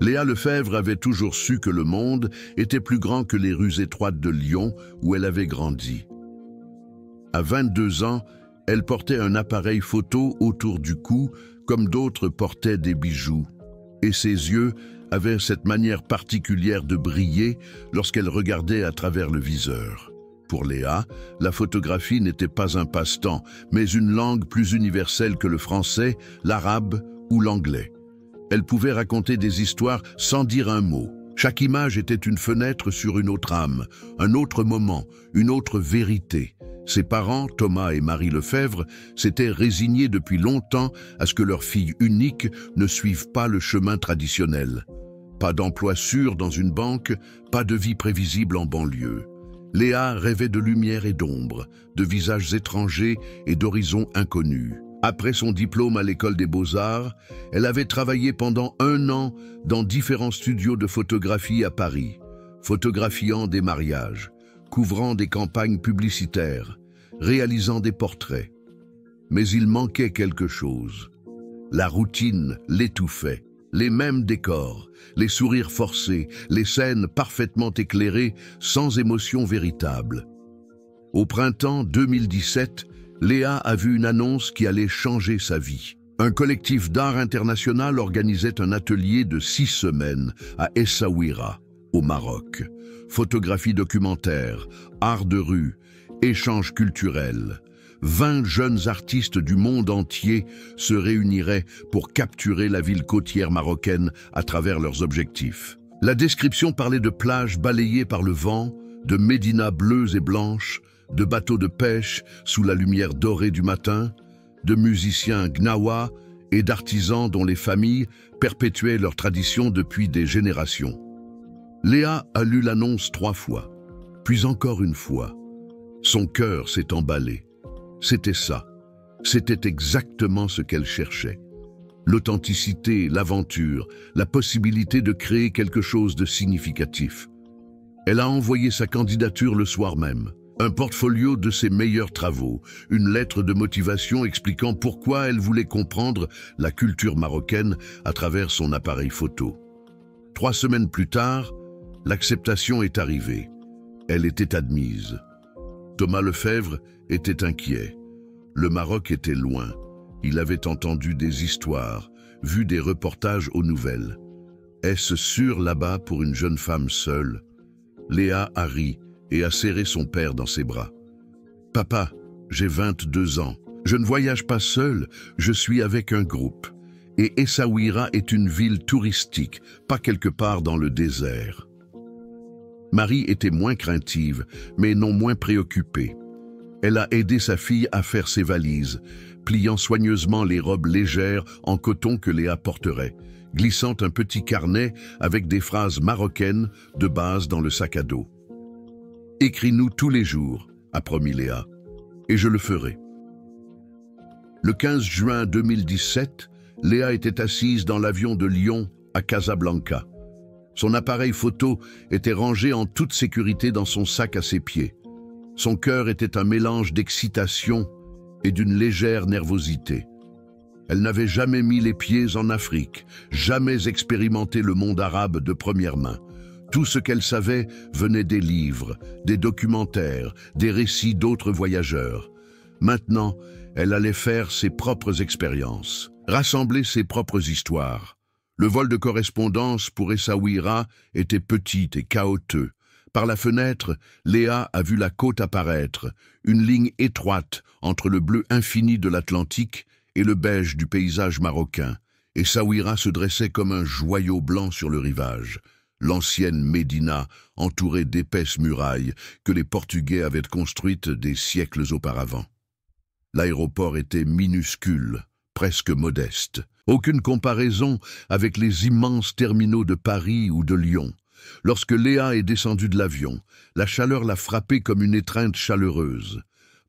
Léa Lefebvre avait toujours su que le monde était plus grand que les rues étroites de Lyon où elle avait grandi. À 22 ans, elle portait un appareil photo autour du cou comme d'autres portaient des bijoux. Et ses yeux avaient cette manière particulière de briller lorsqu'elle regardait à travers le viseur. Pour Léa, la photographie n'était pas un passe-temps, mais une langue plus universelle que le français, l'arabe ou l'anglais. Elle pouvait raconter des histoires sans dire un mot. Chaque image était une fenêtre sur une autre âme, un autre moment, une autre vérité. Ses parents, Thomas et Marie Lefebvre, s'étaient résignés depuis longtemps à ce que leur fille unique ne suive pas le chemin traditionnel. Pas d'emploi sûr dans une banque, pas de vie prévisible en banlieue. Léa rêvait de lumière et d'ombre, de visages étrangers et d'horizons inconnus. Après son diplôme à l'école des Beaux-Arts, elle avait travaillé pendant 1 an dans différents studios de photographie à Paris, photographiant des mariages, couvrant des campagnes publicitaires, réalisant des portraits. Mais il manquait quelque chose. La routine l'étouffait. Les mêmes décors, les sourires forcés, les scènes parfaitement éclairées, sans émotion véritable. Au printemps 2017, Léa a vu une annonce qui allait changer sa vie. Un collectif d'art international organisait un atelier de 6 semaines à Essaouira, au Maroc. Photographie documentaire, art de rue, échanges culturels. 20 jeunes artistes du monde entier se réuniraient pour capturer la ville côtière marocaine à travers leurs objectifs. La description parlait de plages balayées par le vent, de médinas bleues et blanches, de bateaux de pêche sous la lumière dorée du matin, de musiciens gnawa et d'artisans dont les familles perpétuaient leur tradition depuis des générations. Léa a lu l'annonce 3 fois, puis encore une fois. Son cœur s'est emballé. C'était ça. C'était exactement ce qu'elle cherchait. L'authenticité, l'aventure, la possibilité de créer quelque chose de significatif. Elle a envoyé sa candidature le soir même. Un portfolio de ses meilleurs travaux, une lettre de motivation expliquant pourquoi elle voulait comprendre la culture marocaine à travers son appareil photo. 3 semaines plus tard, l'acceptation est arrivée. Elle était admise. Thomas Lefebvre était inquiet. Le Maroc était loin. Il avait entendu des histoires, vu des reportages aux nouvelles. Est-ce sûr là-bas pour une jeune femme seule? Léa a ri et a serré son père dans ses bras. « Papa, j'ai 22 ans. Je ne voyage pas seul, je suis avec un groupe. Et Essaouira est une ville touristique, pas quelque part dans le désert. » Marie était moins craintive, mais non moins préoccupée. Elle a aidé sa fille à faire ses valises, pliant soigneusement les robes légères en coton que Léa porterait, glissant un petit carnet avec des phrases marocaines de base dans le sac à dos. « Écris-nous tous les jours », a promis Léa, « et je le ferai. » Le 15 juin 2017, Léa était assise dans l'avion de Lyon à Casablanca. Son appareil photo était rangé en toute sécurité dans son sac à ses pieds. Son cœur était un mélange d'excitation et d'une légère nervosité. Elle n'avait jamais mis les pieds en Afrique, jamais expérimenté le monde arabe de première main. Tout ce qu'elle savait venait des livres, des documentaires, des récits d'autres voyageurs. Maintenant, elle allait faire ses propres expériences, rassembler ses propres histoires. Le vol de correspondance pour Essaouira était petit et chaotique. Par la fenêtre, Léa a vu la côte apparaître, une ligne étroite entre le bleu infini de l'Atlantique et le beige du paysage marocain. Essaouira se dressait comme un joyau blanc sur le rivage. L'ancienne Médina, entourée d'épaisses murailles que les Portugais avaient construites des siècles auparavant. L'aéroport était minuscule, presque modeste. Aucune comparaison avec les immenses terminaux de Paris ou de Lyon. Lorsque Léa est descendue de l'avion, la chaleur l'a frappée comme une étreinte chaleureuse.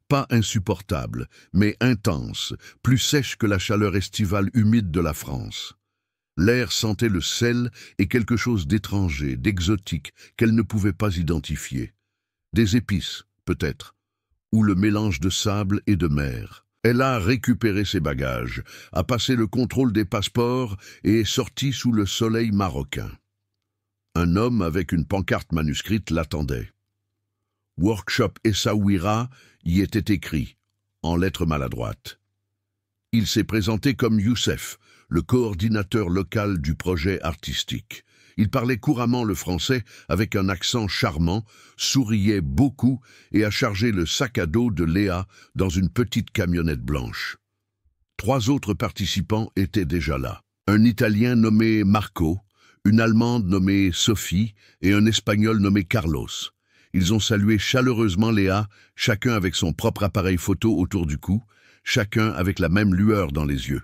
Pas insupportable, mais intense, plus sèche que la chaleur estivale humide de la France. L'air sentait le sel et quelque chose d'étranger, d'exotique, qu'elle ne pouvait pas identifier. Des épices, peut-être, ou le mélange de sable et de mer. Elle a récupéré ses bagages, a passé le contrôle des passeports et est sortie sous le soleil marocain. Un homme avec une pancarte manuscrite l'attendait. Workshop Essaouira y était écrit, en lettres maladroites. Il s'est présenté comme Youssef, le coordinateur local du projet artistique. Il parlait couramment le français avec un accent charmant, souriait beaucoup et a chargé le sac à dos de Léa dans une petite camionnette blanche. 3 autres participants étaient déjà là. Un Italien nommé Marco, une Allemande nommée Sophie et un Espagnol nommé Carlos. Ils ont salué chaleureusement Léa, chacun avec son propre appareil photo autour du cou, chacun avec la même lueur dans les yeux.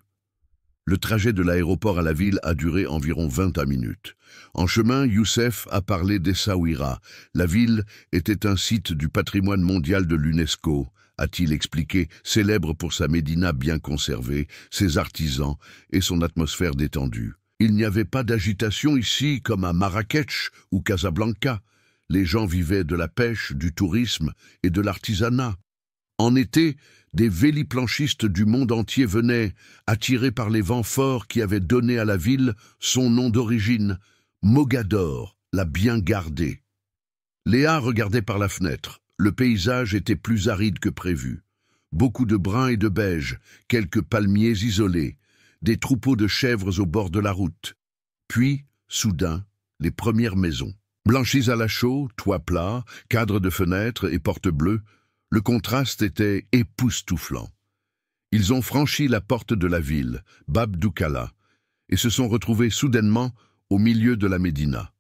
Le trajet de l'aéroport à la ville a duré environ 20 minutes. En chemin, Youssef a parlé d'Essaouira. La ville était un site du patrimoine mondial de l'UNESCO, a-t-il expliqué, célèbre pour sa médina bien conservée, ses artisans et son atmosphère détendue. Il n'y avait pas d'agitation ici comme à Marrakech ou Casablanca. Les gens vivaient de la pêche, du tourisme et de l'artisanat. En été, des véliplanchistes du monde entier venaient, attirés par les vents forts qui avaient donné à la ville son nom d'origine, Mogador, la bien gardée. Léa regardait par la fenêtre. Le paysage était plus aride que prévu. Beaucoup de brun et de beige, quelques palmiers isolés, des troupeaux de chèvres au bord de la route. Puis, soudain, les premières maisons. Blanchies à la chaux, toits plats, cadres de fenêtres et portes bleues, le contraste était époustouflant. Ils ont franchi la porte de la ville, Bab Doukala, et se sont retrouvés soudainement au milieu de la Médina.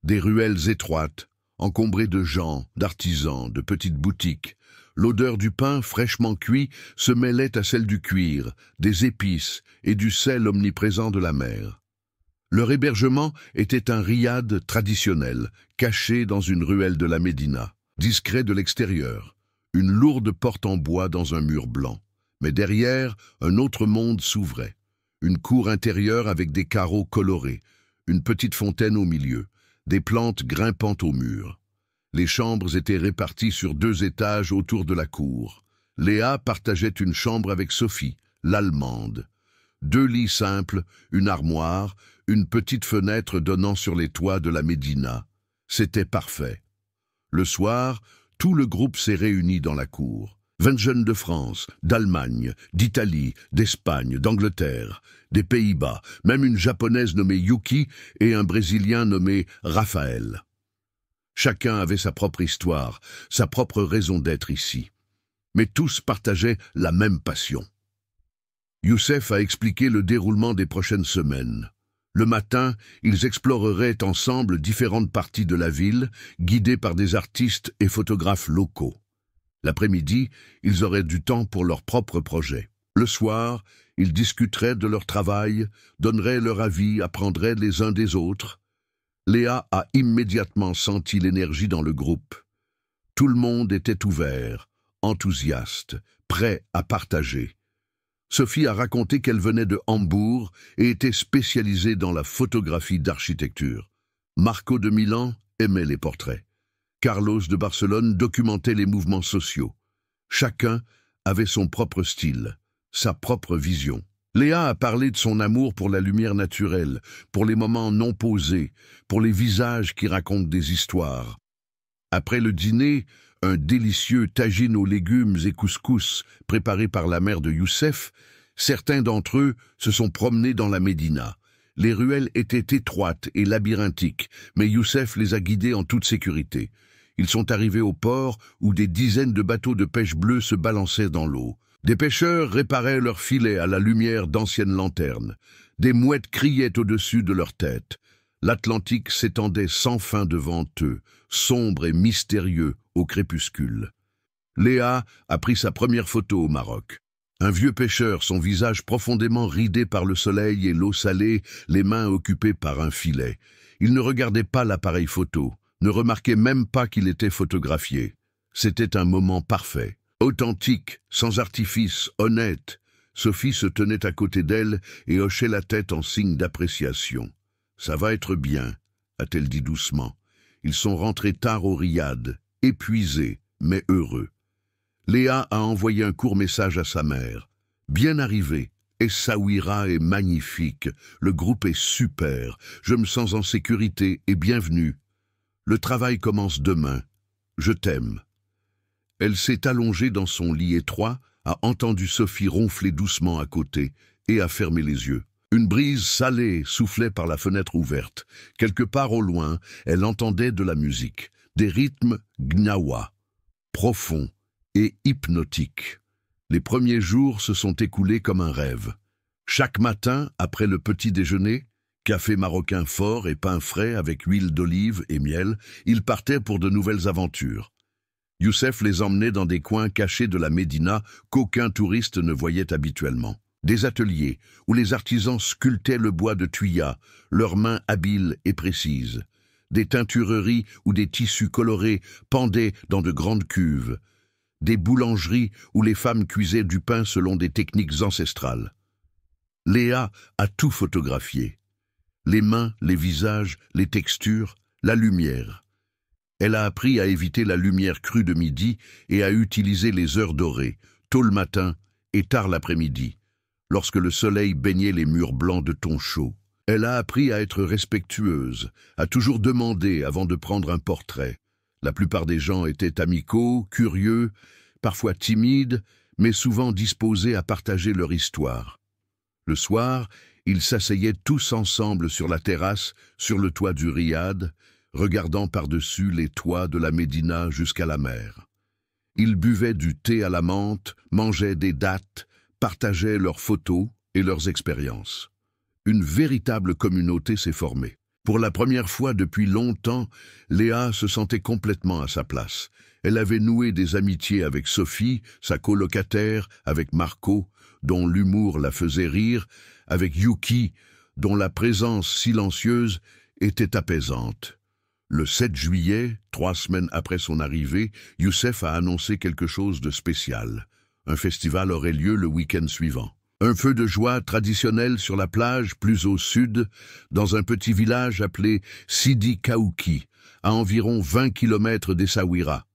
Des ruelles étroites, encombrées de gens, d'artisans, de petites boutiques. L'odeur du pain fraîchement cuit se mêlait à celle du cuir, des épices et du sel omniprésent de la mer. Leur hébergement était un riad traditionnel, caché dans une ruelle de la Médina, discret de l'extérieur. Une lourde porte en bois dans un mur blanc. Mais derrière, un autre monde s'ouvrait. Une cour intérieure avec des carreaux colorés, une petite fontaine au milieu, des plantes grimpant au mur. Les chambres étaient réparties sur 2 étages autour de la cour. Léa partageait une chambre avec Sophie, l'Allemande. 2 lits simples, une armoire, une petite fenêtre donnant sur les toits de la Médina. C'était parfait. Le soir, tout le groupe s'est réuni dans la cour. 20 jeunes de France, d'Allemagne, d'Italie, d'Espagne, d'Angleterre, des Pays-Bas, même une japonaise nommée Yuki et un Brésilien nommé Raphaël. Chacun avait sa propre histoire, sa propre raison d'être ici. Mais tous partageaient la même passion. Youssef a expliqué le déroulement des prochaines semaines. Le matin, ils exploreraient ensemble différentes parties de la ville, guidés par des artistes et photographes locaux. L'après-midi, ils auraient du temps pour leur propre projet. Le soir, ils discuteraient de leur travail, donneraient leur avis, apprendraient les uns des autres. Léa a immédiatement senti l'énergie dans le groupe. Tout le monde était ouvert, enthousiaste, prêt à partager. Sophie a raconté qu'elle venait de Hambourg et était spécialisée dans la photographie d'architecture. Marco de Milan aimait les portraits. Carlos de Barcelone documentait les mouvements sociaux. Chacun avait son propre style, sa propre vision. Léa a parlé de son amour pour la lumière naturelle, pour les moments non posés, pour les visages qui racontent des histoires. Après le dîner, un délicieux tagine aux légumes et couscous préparé par la mère de Youssef, certains d'entre eux se sont promenés dans la Médina. Les ruelles étaient étroites et labyrinthiques, mais Youssef les a guidés en toute sécurité. Ils sont arrivés au port où des dizaines de bateaux de pêche bleus se balançaient dans l'eau. Des pêcheurs réparaient leurs filets à la lumière d'anciennes lanternes. Des mouettes criaient au-dessus de leurs têtes. L'Atlantique s'étendait sans fin devant eux, sombre et mystérieux au crépuscule. Léa a pris sa première photo au Maroc. Un vieux pêcheur, son visage profondément ridé par le soleil et l'eau salée, les mains occupées par un filet. Il ne regardait pas l'appareil photo, ne remarquait même pas qu'il était photographié. C'était un moment parfait, authentique, sans artifice, honnête. Sophie se tenait à côté d'elle et hochait la tête en signe d'appréciation. « Ça va être bien », a-t-elle dit doucement. Ils sont rentrés tard au riad, épuisés, mais heureux. Léa a envoyé un court message à sa mère. « Bien arrivé. Essaouira est magnifique. Le groupe est super. Je me sens en sécurité et bienvenue. Le travail commence demain. Je t'aime. » Elle s'est allongée dans son lit étroit, a entendu Sophie ronfler doucement à côté et a fermé les yeux. Une brise salée soufflait par la fenêtre ouverte. Quelque part au loin, elle entendait de la musique, des rythmes gnawa, profonds et hypnotiques. Les premiers jours se sont écoulés comme un rêve. Chaque matin, après le petit déjeuner, café marocain fort et pain frais avec huile d'olive et miel, ils partaient pour de nouvelles aventures. Youssef les emmenait dans des coins cachés de la Médina qu'aucun touriste ne voyait habituellement. Des ateliers où les artisans sculptaient le bois de tuya, leurs mains habiles et précises. Des teintureries où des tissus colorés pendaient dans de grandes cuves. Des boulangeries où les femmes cuisaient du pain selon des techniques ancestrales. Léa a tout photographié. Les mains, les visages, les textures, la lumière. Elle a appris à éviter la lumière crue de midi et à utiliser les heures dorées, tôt le matin et tard l'après-midi, lorsque le soleil baignait les murs blancs de ton chaud. Elle a appris à être respectueuse, à toujours demander avant de prendre un portrait. La plupart des gens étaient amicaux, curieux, parfois timides, mais souvent disposés à partager leur histoire. Le soir, ils s'asseyaient tous ensemble sur la terrasse, sur le toit du riad, regardant par-dessus les toits de la Médina jusqu'à la mer. Ils buvaient du thé à la menthe, mangeaient des dattes, partageaient leurs photos et leurs expériences. Une véritable communauté s'est formée. Pour la première fois depuis longtemps, Léa se sentait complètement à sa place. Elle avait noué des amitiés avec Sophie, sa colocataire, avec Marco, dont l'humour la faisait rire, avec Yuki, dont la présence silencieuse était apaisante. Le 7 juillet, 3 semaines après son arrivée, Youssef a annoncé quelque chose de spécial. Un festival aurait lieu le week-end suivant. Un feu de joie traditionnel sur la plage, plus au sud, dans un petit village appelé Sidi Kaouki, à environ 20 km d'Essaouira.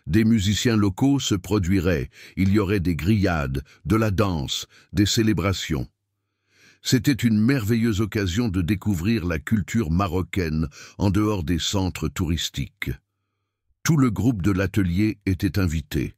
Des musiciens locaux se produiraient, il y aurait des grillades, de la danse, des célébrations. C'était une merveilleuse occasion de découvrir la culture marocaine en dehors des centres touristiques. Tout le groupe de l'atelier était invité.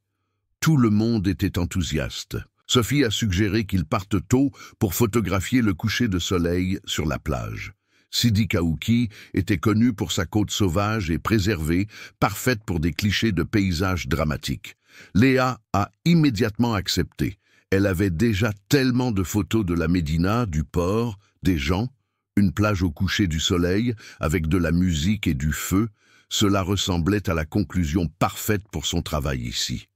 Tout le monde était enthousiaste. Sophie a suggéré qu'ils partent tôt pour photographier le coucher de soleil sur la plage. Sidi Kaouki était connu pour sa côte sauvage et préservée, parfaite pour des clichés de paysages dramatiques. Léa a immédiatement accepté. Elle avait déjà tellement de photos de la Médina, du port, des gens, une plage au coucher du soleil, avec de la musique et du feu. Cela ressemblait à la conclusion parfaite pour son travail ici.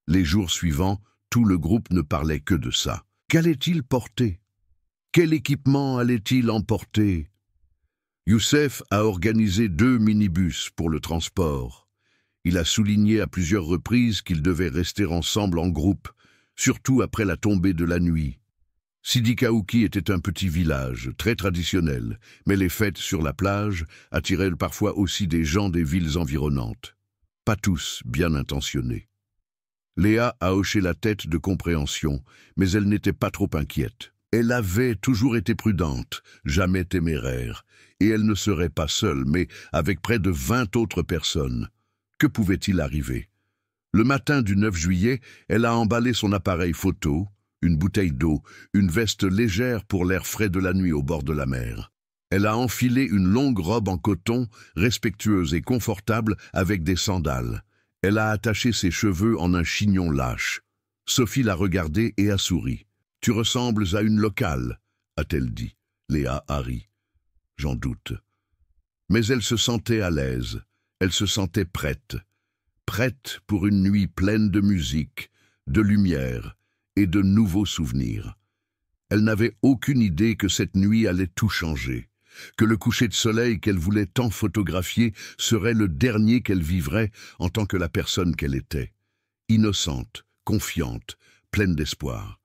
Les jours suivants, tout le groupe ne parlait que de ça. Qu'allait-il porter? Quel équipement allait-il emporter? Youssef a organisé 2 minibus pour le transport. Il a souligné à plusieurs reprises qu'ils devaient rester ensemble en groupe, surtout après la tombée de la nuit. Sidi Kaouki était un petit village, très traditionnel, mais les fêtes sur la plage attiraient parfois aussi des gens des villes environnantes. Pas tous bien intentionnés. Léa a hoché la tête de compréhension, mais elle n'était pas trop inquiète. Elle avait toujours été prudente, jamais téméraire, et elle ne serait pas seule, mais avec près de 20 autres personnes. Que pouvait-il arriver? Le matin du 9 juillet, elle a emballé son appareil photo, une bouteille d'eau, une veste légère pour l'air frais de la nuit au bord de la mer. Elle a enfilé une longue robe en coton, respectueuse et confortable, avec des sandales. Elle a attaché ses cheveux en un chignon lâche. Sophie l'a regardée et a souri. « Tu ressembles à une locale », a-t-elle dit. Léa a ri. J'en doute. Mais elle se sentait à l'aise. Elle se sentait prête. Prête pour une nuit pleine de musique, de lumière et de nouveaux souvenirs. Elle n'avait aucune idée que cette nuit allait tout changer, que le coucher de soleil qu'elle voulait tant photographier serait le dernier qu'elle vivrait en tant que la personne qu'elle était. Innocente, confiante, pleine d'espoir.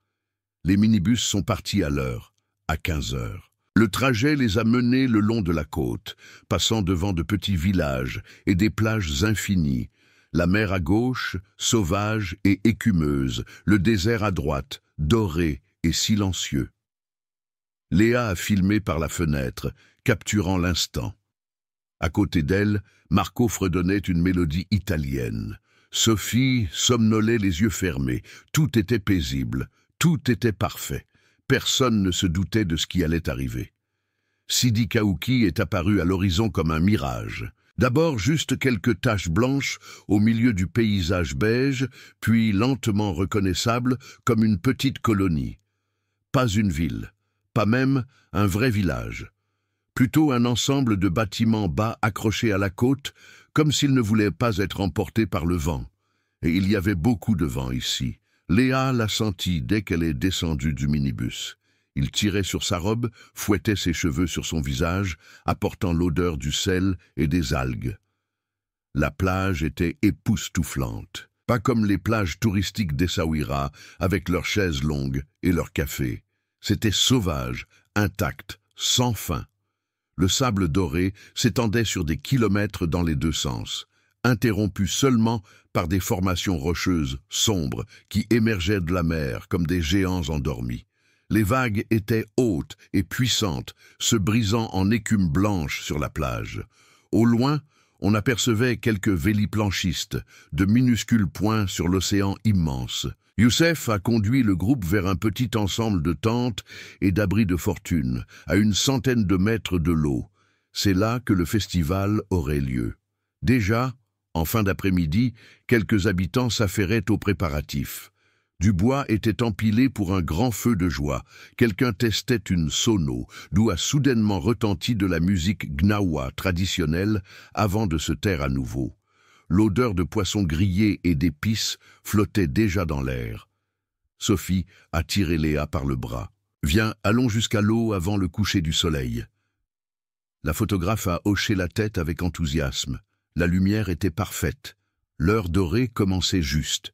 Les minibus sont partis à l'heure, à 15 heures. Le trajet les a menés le long de la côte, passant devant de petits villages et des plages infinies, La mer à gauche, sauvage et écumeuse, le désert à droite, doré et silencieux. Léa a filmé par la fenêtre, capturant l'instant. À côté d'elle, Marco fredonnait une mélodie italienne. Sophie somnolait les yeux fermés. Tout était paisible, tout était parfait. Personne ne se doutait de ce qui allait arriver. Sidi Kaouki est apparu à l'horizon comme un mirage. D'abord juste quelques taches blanches au milieu du paysage beige, puis lentement reconnaissable comme une petite colonie. Pas une ville, pas même un vrai village. Plutôt un ensemble de bâtiments bas accrochés à la côte, comme s'ils ne voulaient pas être emportés par le vent. Et il y avait beaucoup de vent ici. Léa l'a senti dès qu'elle est descendue du minibus. Il tirait sur sa robe, fouettait ses cheveux sur son visage, apportant l'odeur du sel et des algues. La plage était époustouflante, pas comme les plages touristiques d'Essaouira, avec leurs chaises longues et leurs cafés. C'était sauvage, intact, sans fin. Le sable doré s'étendait sur des kilomètres dans les deux sens, interrompu seulement par des formations rocheuses sombres qui émergeaient de la mer comme des géants endormis. Les vagues étaient hautes et puissantes, se brisant en écume blanche sur la plage. Au loin, on apercevait quelques véliplanchistes, de minuscules points sur l'océan immense. Youssef a conduit le groupe vers un petit ensemble de tentes et d'abris de fortune, à une centaine de mètres de l'eau. C'est là que le festival aurait lieu. Déjà, en fin d'après-midi, quelques habitants s'affairaient aux préparatifs. Du bois était empilé pour un grand feu de joie. Quelqu'un testait une sono, d'où a soudainement retenti de la musique gnawa traditionnelle avant de se taire à nouveau. L'odeur de poisson grillé et d'épices flottait déjà dans l'air. Sophie a tiré Léa par le bras. « Viens, allons jusqu'à l'eau avant le coucher du soleil. » La photographe a hoché la tête avec enthousiasme. La lumière était parfaite. L'heure dorée commençait juste.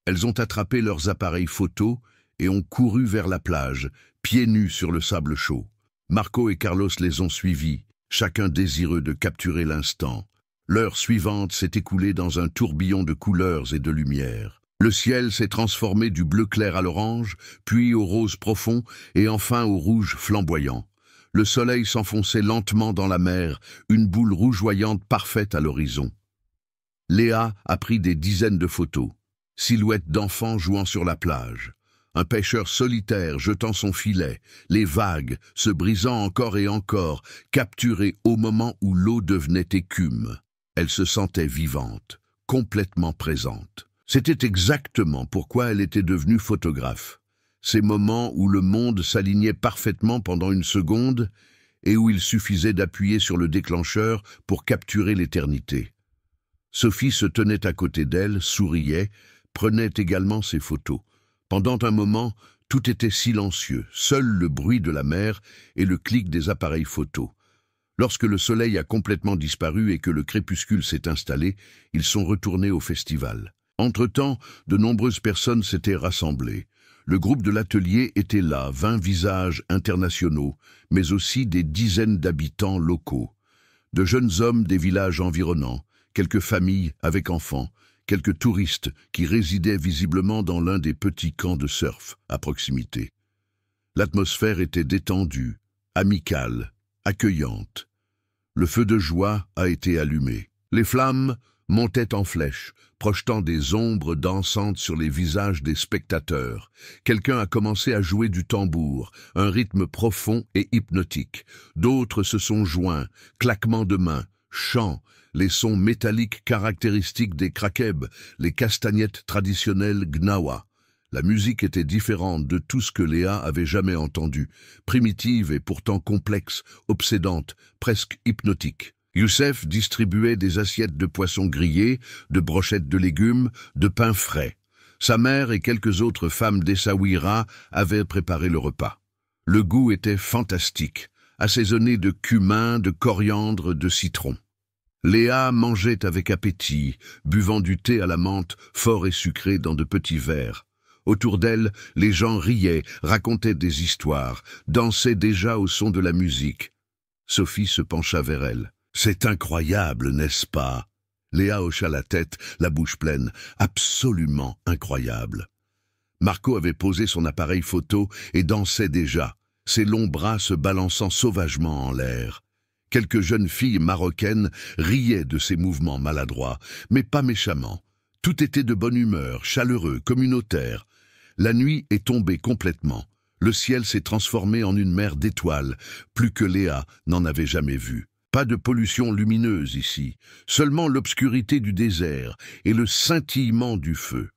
Elles ont attrapé leurs appareils photos et ont couru vers la plage, pieds nus sur le sable chaud. Marco et Carlos les ont suivis, chacun désireux de capturer l'instant. L'heure suivante s'est écoulée dans un tourbillon de couleurs et de lumière. Le ciel s'est transformé du bleu clair à l'orange, puis au rose profond et enfin au rouge flamboyant. Le soleil s'enfonçait lentement dans la mer, une boule rougeoyante parfaite à l'horizon. Léa a pris des dizaines de photos. Silhouettes d'enfants jouant sur la plage. Un pêcheur solitaire jetant son filet, les vagues se brisant encore et encore, capturées au moment où l'eau devenait écume. Elle se sentait vivante, complètement présente. C'était exactement pourquoi elle était devenue photographe. Ces moments où le monde s'alignait parfaitement pendant une seconde et où il suffisait d'appuyer sur le déclencheur pour capturer l'éternité. Sophie se tenait à côté d'elle, souriait, prenait également ses photos. Pendant un moment, tout était silencieux, seul le bruit de la mer et le clic des appareils photos. Lorsque le soleil a complètement disparu et que le crépuscule s'est installé, ils sont retournés au festival. Entre-temps, de nombreuses personnes s'étaient rassemblées. Le groupe de l'atelier était là, 20 visages internationaux, mais aussi des dizaines d'habitants locaux. De jeunes hommes des villages environnants, quelques familles avec enfants, quelques touristes qui résidaient visiblement dans l'un des petits camps de surf à proximité. L'atmosphère était détendue, amicale, accueillante. Le feu de joie a été allumé. Les flammes montaient en flèche, projetant des ombres dansantes sur les visages des spectateurs. Quelqu'un a commencé à jouer du tambour, un rythme profond et hypnotique. D'autres se sont joints, claquements de mains, chants, les sons métalliques caractéristiques des krakeb, les castagnettes traditionnelles gnawa. La musique était différente de tout ce que Léa avait jamais entendu, primitive et pourtant complexe, obsédante, presque hypnotique. Youssef distribuait des assiettes de poissons grillés, de brochettes de légumes, de pain frais. Sa mère et quelques autres femmes d'Essaouira avaient préparé le repas. Le goût était fantastique, assaisonné de cumin, de coriandre, de citron. Léa mangeait avec appétit, buvant du thé à la menthe fort et sucré dans de petits verres. Autour d'elle, les gens riaient, racontaient des histoires, dansaient déjà au son de la musique. Sophie se pencha vers elle. « C'est incroyable, n'est-ce pas ?» Léa hocha la tête, la bouche pleine. Absolument incroyable. Marco avait posé son appareil photo et dansait déjà, ses longs bras se balançant sauvagement en l'air. Quelques jeunes filles marocaines riaient de ses mouvements maladroits, mais pas méchamment. Tout était de bonne humeur, chaleureux, communautaire. La nuit est tombée complètement. Le ciel s'est transformé en une mer d'étoiles, plus que Léa n'en avait jamais vu. Pas de pollution lumineuse ici, seulement l'obscurité du désert et le scintillement du feu.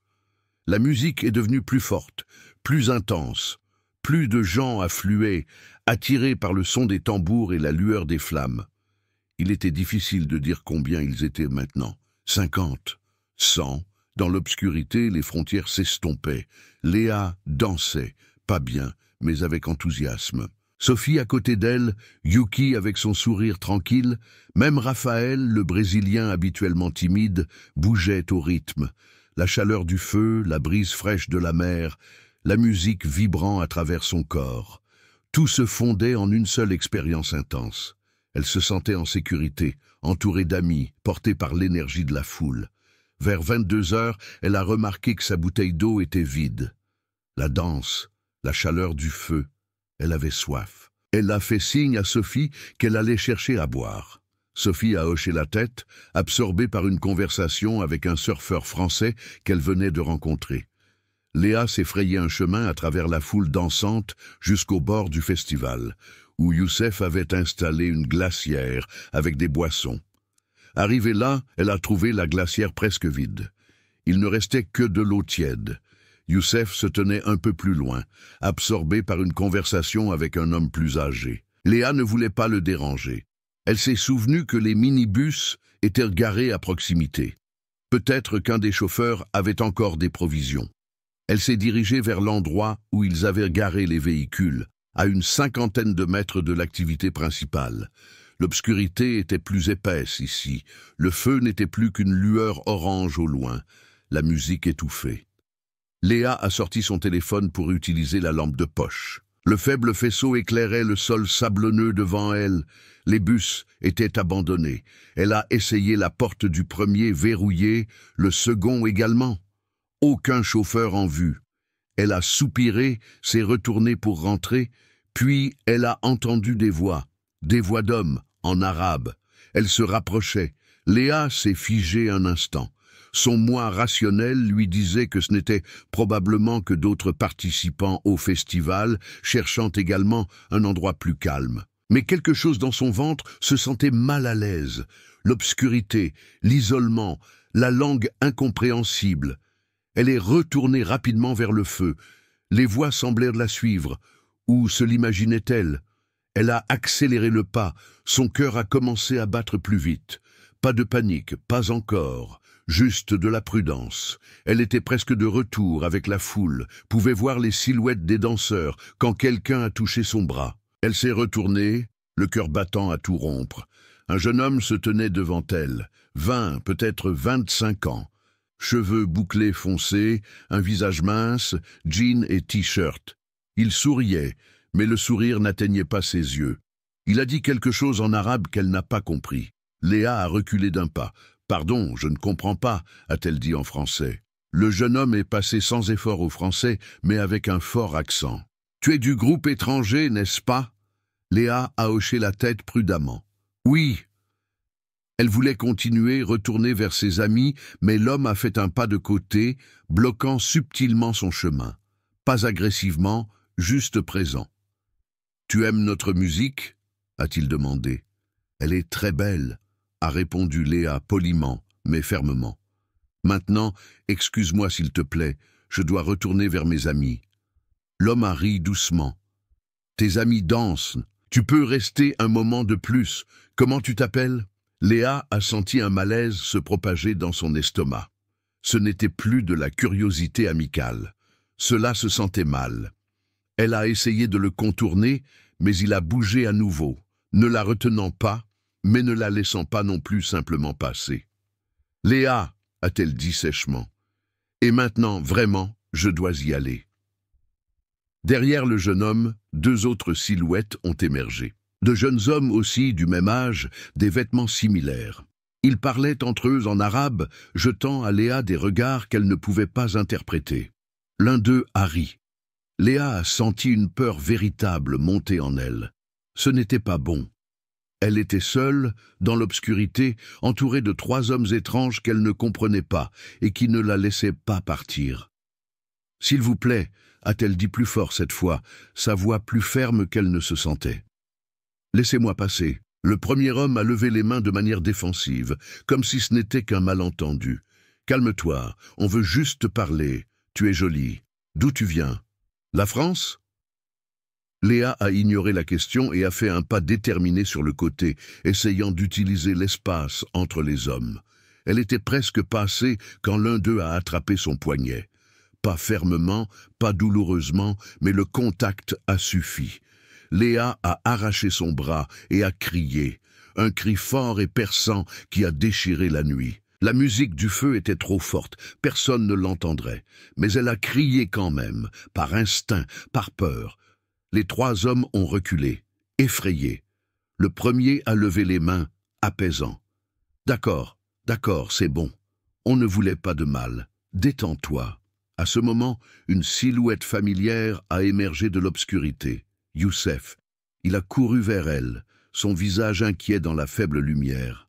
La musique est devenue plus forte, plus intense. Plus de gens affluaient, attirés par le son des tambours et la lueur des flammes. Il était difficile de dire combien ils étaient maintenant. 50, 100. Dans l'obscurité, les frontières s'estompaient. Léa dansait, pas bien, mais avec enthousiasme. Sophie à côté d'elle, Yuki avec son sourire tranquille, même Raphaël, le Brésilien habituellement timide, bougeait au rythme. La chaleur du feu, la brise fraîche de la mer, la musique vibrant à travers son corps. Tout se fondait en une seule expérience intense. Elle se sentait en sécurité, entourée d'amis, portée par l'énergie de la foule. Vers 22 heures, elle a remarqué que sa bouteille d'eau était vide. La danse, la chaleur du feu, elle avait soif. Elle a fait signe à Sophie qu'elle allait chercher à boire. Sophie a hoché la tête, absorbée par une conversation avec un surfeur français qu'elle venait de rencontrer. Léa s'est frayé un chemin à travers la foule dansante jusqu'au bord du festival, où Youssef avait installé une glacière avec des boissons. Arrivée là, elle a trouvé la glacière presque vide. Il ne restait que de l'eau tiède. Youssef se tenait un peu plus loin, absorbé par une conversation avec un homme plus âgé. Léa ne voulait pas le déranger. Elle s'est souvenue que les minibus étaient garés à proximité. Peut-être qu'un des chauffeurs avait encore des provisions. Elle s'est dirigée vers l'endroit où ils avaient garé les véhicules, à une 50aine de mètres de l'activité principale. L'obscurité était plus épaisse ici. Le feu n'était plus qu'une lueur orange au loin. La musique étouffait. Léa a sorti son téléphone pour utiliser la lampe de poche. Le faible faisceau éclairait le sol sablonneux devant elle. Les bus étaient abandonnés. Elle a essayé la porte du premier verrouillée, le second également. Aucun chauffeur en vue. Elle a soupiré, s'est retournée pour rentrer, puis elle a entendu des voix d'hommes, en arabe. Elle se rapprochait. Léa s'est figée un instant. Son moi rationnel lui disait que ce n'était probablement que d'autres participants au festival, cherchant également un endroit plus calme. Mais quelque chose dans son ventre se sentait mal à l'aise. L'obscurité, l'isolement, la langue incompréhensible. Elle est retournée rapidement vers le feu. Les voix semblèrent la suivre. Ou se l'imaginait-elle? Elle a accéléré le pas. Son cœur a commencé à battre plus vite. Pas de panique, pas encore. Juste de la prudence. Elle était presque de retour avec la foule, pouvait voir les silhouettes des danseurs quand quelqu'un a touché son bras. Elle s'est retournée, le cœur battant à tout rompre. Un jeune homme se tenait devant elle, 20, peut-être 25 ans. Cheveux bouclés foncés, un visage mince, jean et t-shirt. Il souriait, mais le sourire n'atteignait pas ses yeux. Il a dit quelque chose en arabe qu'elle n'a pas compris. Léa a reculé d'un pas. « Pardon, je ne comprends pas », a-t-elle dit en français. Le jeune homme est passé sans effort au français, mais avec un fort accent. « Tu es du groupe étranger, n'est-ce pas ?» Léa a hoché la tête prudemment. « Oui. » Elle voulait continuer, retourner vers ses amis, mais l'homme a fait un pas de côté, bloquant subtilement son chemin. Pas agressivement, juste présent. « Tu aimes notre musique ?» a-t-il demandé. « Elle est très belle », a répondu Léa poliment, mais fermement. « Maintenant, excuse-moi s'il te plaît, je dois retourner vers mes amis. » L'homme a ri doucement. « Tes amis dansent. Tu peux rester un moment de plus. Comment tu t'appelles » Léa a senti un malaise se propager dans son estomac. Ce n'était plus de la curiosité amicale. Cela se sentait mal. Elle a essayé de le contourner, mais il a bougé à nouveau, ne la retenant pas, mais ne la laissant pas non plus simplement passer. « Léa » a-t-elle dit sèchement. « Et maintenant, vraiment, je dois y aller. » Derrière le jeune homme, deux autres silhouettes ont émergé. De jeunes hommes aussi, du même âge, des vêtements similaires. Ils parlaient entre eux en arabe, jetant à Léa des regards qu'elle ne pouvait pas interpréter. L'un d'eux a ri. Léa a senti une peur véritable monter en elle. Ce n'était pas bon. Elle était seule, dans l'obscurité, entourée de 3 hommes étranges qu'elle ne comprenait pas et qui ne la laissaient pas partir. « S'il vous plaît », a-t-elle dit plus fort cette fois, sa voix plus ferme qu'elle ne se sentait. « Laissez-moi passer. » Le premier homme a levé les mains de manière défensive, comme si ce n'était qu'un malentendu. « Calme-toi, on veut juste te parler. Tu es jolie. D'où tu viens? La France ?» Léa a ignoré la question et a fait un pas déterminé sur le côté, essayant d'utiliser l'espace entre les hommes. Elle était presque passée quand l'un d'eux a attrapé son poignet. Pas fermement, pas douloureusement, mais le contact a suffi. Léa a arraché son bras et a crié, un cri fort et perçant qui a déchiré la nuit. La musique du feu était trop forte, personne ne l'entendrait, mais elle a crié quand même, par instinct, par peur. Les 3 hommes ont reculé, effrayés. Le premier a levé les mains, apaisant. « D'accord, c'est bon. On ne voulait pas de mal. Détends-toi. » À ce moment, une silhouette familière a émergé de l'obscurité. Youssef. Il a couru vers elle, son visage inquiet dans la faible lumière.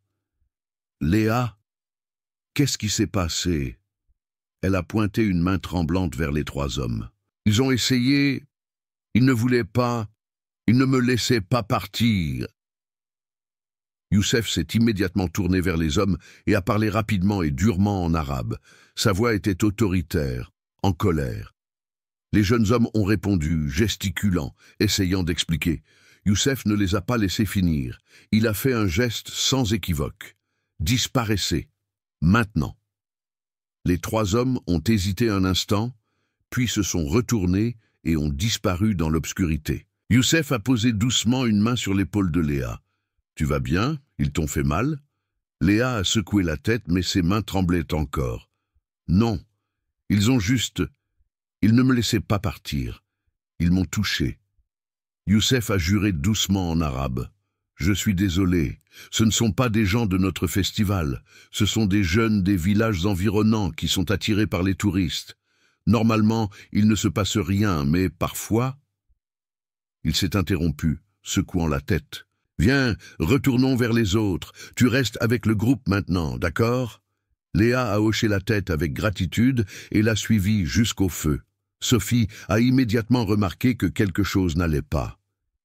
« Léa, qu'est-ce qui s'est passé ?» Elle a pointé une main tremblante vers les 3 hommes. « Ils ont essayé... Ils ne voulaient pas... Ils ne me laissaient pas partir. » Youssef s'est immédiatement tourné vers les hommes et a parlé rapidement et durement en arabe. Sa voix était autoritaire, en colère. Les jeunes hommes ont répondu, gesticulant, essayant d'expliquer. Youssef ne les a pas laissés finir. Il a fait un geste sans équivoque. « Disparaissez. Maintenant. » Les 3 hommes ont hésité un instant, puis se sont retournés et ont disparu dans l'obscurité. Youssef a posé doucement une main sur l'épaule de Léa. « Tu vas bien? Ils t'ont fait mal ?» Léa a secoué la tête, mais ses mains tremblaient encore. « Non. Ils ont juste... Ils ne me laissaient pas partir. Ils m'ont touché. » Youssef a juré doucement en arabe. « Je suis désolé. Ce ne sont pas des gens de notre festival. Ce sont des jeunes des villages environnants qui sont attirés par les touristes. Normalement, il ne se passe rien, mais parfois... » Il s'est interrompu, secouant la tête. « Viens, retournons vers les autres. Tu restes avec le groupe maintenant, d'accord ?» Léa a hoché la tête avec gratitude et l'a suivi jusqu'au feu. Sophie a immédiatement remarqué que quelque chose n'allait pas.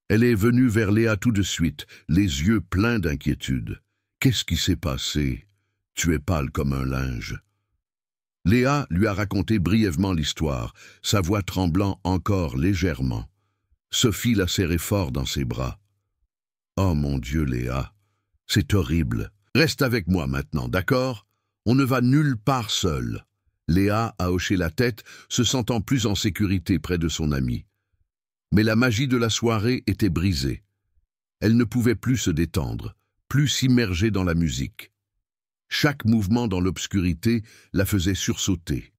Elle est venue vers Léa tout de suite, les yeux pleins d'inquiétude. « Qu'est-ce qui s'est passé? Tu es pâle comme un linge. » Léa lui a raconté brièvement l'histoire, sa voix tremblant encore légèrement. Sophie l'a serré fort dans ses bras. « Oh mon Dieu, Léa, c'est horrible. Reste avec moi maintenant, d'accord? On ne va nulle part seul. » Léa a hoché la tête, se sentant plus en sécurité près de son amie. Mais la magie de la soirée était brisée. Elle ne pouvait plus se détendre, plus s'immerger dans la musique. Chaque mouvement dans l'obscurité la faisait sursauter.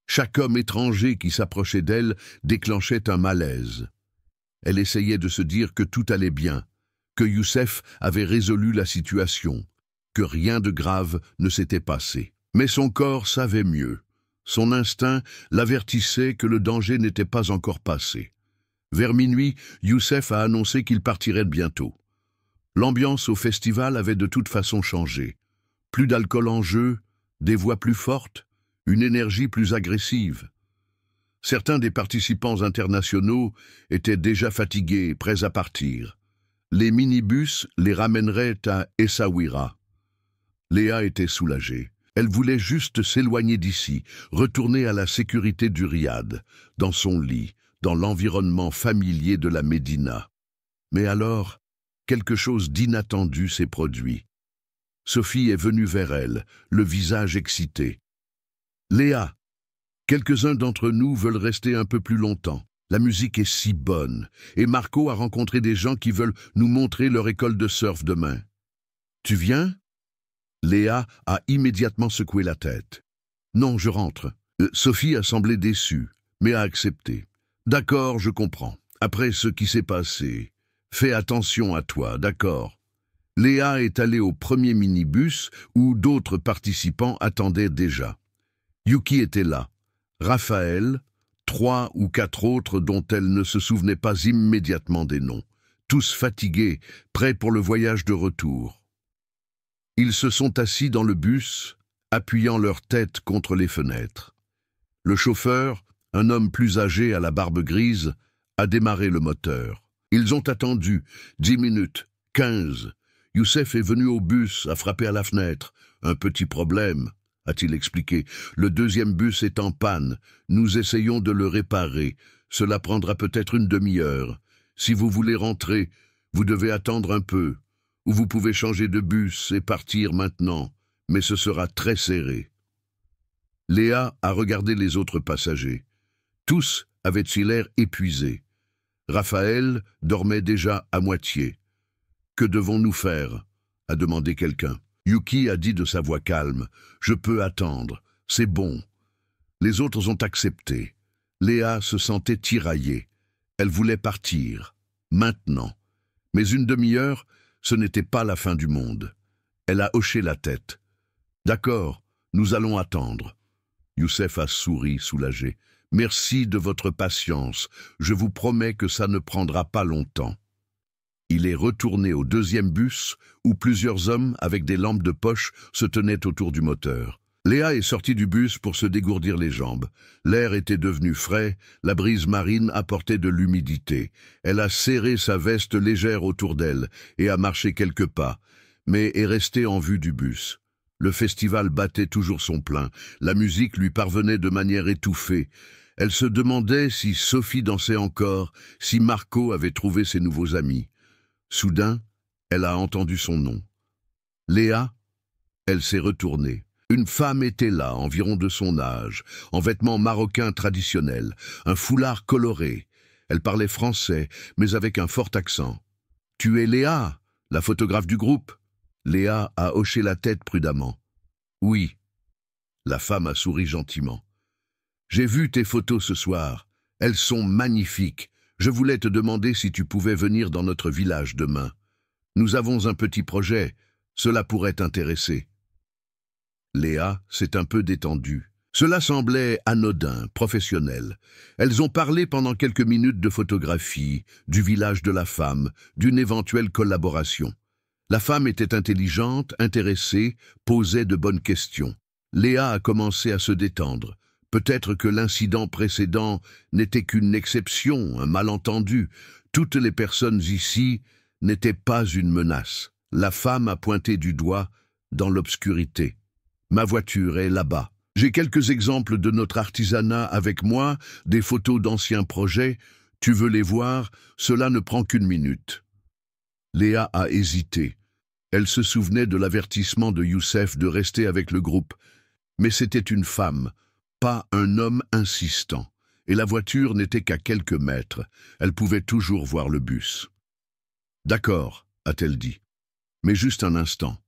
Chaque homme étranger qui s'approchait d'elle déclenchait un malaise. Elle essayait de se dire que tout allait bien, que Youssef avait résolu la situation, que rien de grave ne s'était passé. Mais son corps savait mieux. Son instinct l'avertissait que le danger n'était pas encore passé. Vers minuit, Youssef a annoncé qu'il partirait bientôt. L'ambiance au festival avait de toute façon changé. Plus d'alcool en jeu, des voix plus fortes, une énergie plus agressive. Certains des participants internationaux étaient déjà fatigués, prêts à partir. Les minibus les ramèneraient à Essaouira. Léa était soulagée. Elle voulait juste s'éloigner d'ici, retourner à la sécurité du riad, dans son lit, dans l'environnement familier de la Médina. Mais alors, quelque chose d'inattendu s'est produit. Sophie est venue vers elle, le visage excité. « Léa, quelques-uns d'entre nous veulent rester un peu plus longtemps. La musique est si bonne, et Marco a rencontré des gens qui veulent nous montrer leur école de surf demain. Tu viens ?» Léa a immédiatement secoué la tête. « Non, je rentre. » Sophie a semblé déçue, mais a accepté. « D'accord, je comprends. Après ce qui s'est passé, fais attention à toi, d'accord ?» Léa est allée au premier minibus où d'autres participants attendaient déjà. Yuki était là, Raphaël, 3 ou 4 autres dont elle ne se souvenait pas immédiatement des noms, tous fatigués, prêts pour le voyage de retour. Ils se sont assis dans le bus, appuyant leur tête contre les fenêtres. Le chauffeur, un homme plus âgé à la barbe grise, a démarré le moteur. Ils ont attendu 10 minutes, 15. Youssef est venu au bus, a frappé à la fenêtre. Un petit problème, a-t-il expliqué. Le deuxième bus est en panne. Nous essayons de le réparer. Cela prendra peut-être une demi-heure. Si vous voulez rentrer, vous devez attendre un peu. Ou vous pouvez changer de bus et partir maintenant, mais ce sera très serré. Léa a regardé les autres passagers. Tous avaient-ils l'air épuisés. Raphaël dormait déjà à moitié. « Que devons-nous faire ?» a demandé quelqu'un. Yuki a dit de sa voix calme. « Je peux attendre, c'est bon. » Les autres ont accepté. Léa se sentait tiraillée. Elle voulait partir, maintenant. Mais une demi-heure, ce n'était pas la fin du monde. Elle a hoché la tête. « D'accord, nous allons attendre. » Youssef a souri, soulagé. « Merci de votre patience. Je vous promets que ça ne prendra pas longtemps. » Il est retourné au deuxième bus, où plusieurs hommes, avec des lampes de poche, se tenaient autour du moteur. Léa est sortie du bus pour se dégourdir les jambes. L'air était devenu frais, la brise marine apportait de l'humidité. Elle a serré sa veste légère autour d'elle et a marché quelques pas, mais est restée en vue du bus. Le festival battait toujours son plein, la musique lui parvenait de manière étouffée. Elle se demandait si Sophie dansait encore, si Marco avait trouvé ses nouveaux amis. Soudain, elle a entendu son nom. Léa, elle s'est retournée. Une femme était là, environ de son âge, en vêtements marocains traditionnels, un foulard coloré. Elle parlait français, mais avec un fort accent. « Tu es Léa, la photographe du groupe ?» Léa a hoché la tête prudemment. « Oui. » La femme a souri gentiment. « J'ai vu tes photos ce soir. Elles sont magnifiques. Je voulais te demander si tu pouvais venir dans notre village demain. Nous avons un petit projet. Cela pourrait t'intéresser. » Léa s'est un peu détendue. Cela semblait anodin, professionnel. Elles ont parlé pendant quelques minutes de photographie, du village de la femme, d'une éventuelle collaboration. La femme était intelligente, intéressée, posait de bonnes questions. Léa a commencé à se détendre. Peut-être que l'incident précédent n'était qu'une exception, un malentendu. Toutes les personnes ici n'étaient pas une menace. La femme a pointé du doigt dans l'obscurité. « Ma voiture est là-bas. J'ai quelques exemples de notre artisanat avec moi, des photos d'anciens projets. Tu veux les voir? Cela ne prend qu'une minute. » Léa a hésité. Elle se souvenait de l'avertissement de Youssef de rester avec le groupe. Mais c'était une femme, pas un homme insistant, et la voiture n'était qu'à quelques mètres. Elle pouvait toujours voir le bus. « D'accord, » a-t-elle dit, « mais juste un instant. »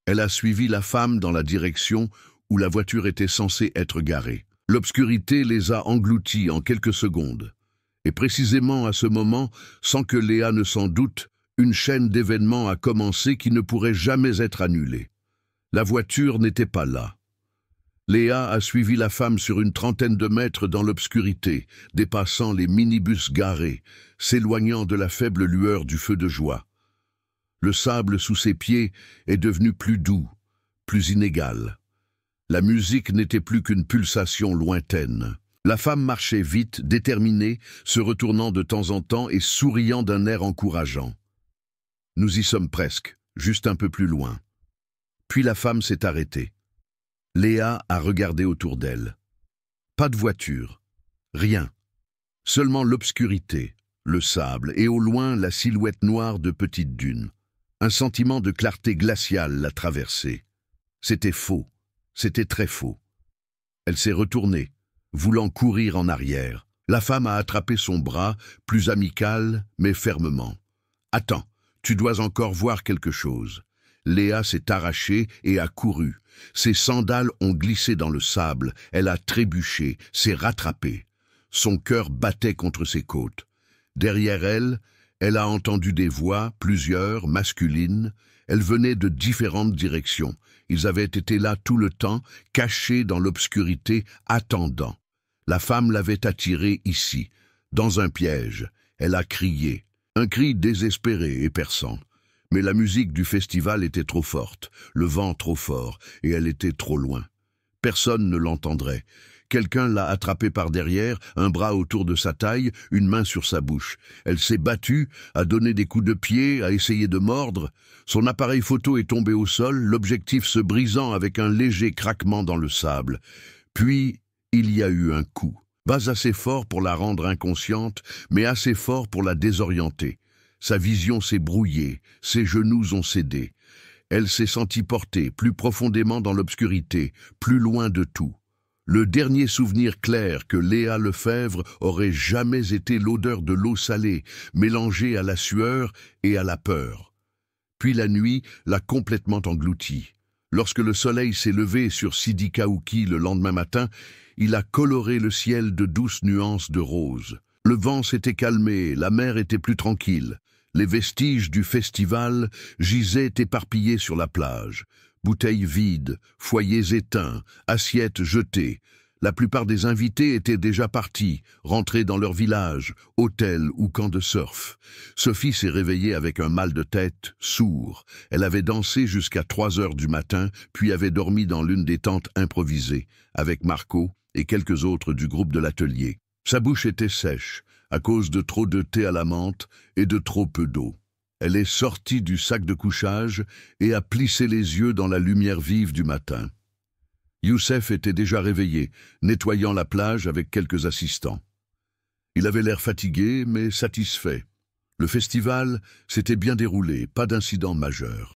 Elle a suivi la femme dans la direction où la voiture était censée être garée. L'obscurité les a engloutis en quelques secondes. Et précisément à ce moment, sans que Léa ne s'en doute, une chaîne d'événements a commencé qui ne pourrait jamais être annulée. La voiture n'était pas là. Léa a suivi la femme sur une trentaine de mètres dans l'obscurité, dépassant les minibus garés, s'éloignant de la faible lueur du feu de joie. Le sable sous ses pieds est devenu plus doux, plus inégal. La musique n'était plus qu'une pulsation lointaine. La femme marchait vite, déterminée, se retournant de temps en temps et souriant d'un air encourageant. Nous y sommes presque, juste un peu plus loin. Puis la femme s'est arrêtée. Léa a regardé autour d'elle. Pas de voiture, rien. Seulement l'obscurité, le sable et au loin la silhouette noire de petites dunes. Un sentiment de clarté glaciale l'a traversée. C'était faux, c'était très faux. Elle s'est retournée, voulant courir en arrière. La femme a attrapé son bras, plus amical, mais fermement. « Attends, tu dois encore voir quelque chose. » Léa s'est arrachée et a couru. Ses sandales ont glissé dans le sable, elle a trébuché, s'est rattrapée. Son cœur battait contre ses côtes. Derrière elle, Elle a entendu des voix, plusieurs, masculines. Elles venaient de différentes directions. Ils avaient été là tout le temps, cachés dans l'obscurité, attendant. La femme l'avait attiré ici, dans un piège. Elle a crié. Un cri désespéré et perçant. Mais la musique du festival était trop forte, le vent trop fort, et elle était trop loin. Personne ne l'entendrait. Quelqu'un l'a attrapée par derrière, un bras autour de sa taille, une main sur sa bouche. Elle s'est battue, a donné des coups de pied, a essayé de mordre. Son appareil photo est tombé au sol, l'objectif se brisant avec un léger craquement dans le sable. Puis, il y a eu un coup. Pas assez fort pour la rendre inconsciente, mais assez fort pour la désorienter. Sa vision s'est brouillée, ses genoux ont cédé. Elle s'est sentie portée plus profondément dans l'obscurité, plus loin de tout. Le dernier souvenir clair que Léa Lefebvre aurait jamais été l'odeur de l'eau salée, mélangée à la sueur et à la peur. Puis la nuit l'a complètement engloutie. Lorsque le soleil s'est levé sur Sidi Kaouki le lendemain matin, il a coloré le ciel de douces nuances de rose. Le vent s'était calmé, la mer était plus tranquille. Les vestiges du festival gisaient éparpillés sur la plage. Bouteilles vides, foyers éteints, assiettes jetées. La plupart des invités étaient déjà partis, rentrés dans leur village, hôtel ou camp de surf. Sophie s'est réveillée avec un mal de tête, sourd. Elle avait dansé jusqu'à 3 heures du matin, puis avait dormi dans l'une des tentes improvisées, avec Marco et quelques autres du groupe de l'atelier. Sa bouche était sèche, à cause de trop de thé à la menthe et de trop peu d'eau. Elle est sortie du sac de couchage et a plissé les yeux dans la lumière vive du matin. Youssef était déjà réveillé, nettoyant la plage avec quelques assistants. Il avait l'air fatigué, mais satisfait. Le festival s'était bien déroulé, pas d'incident majeur.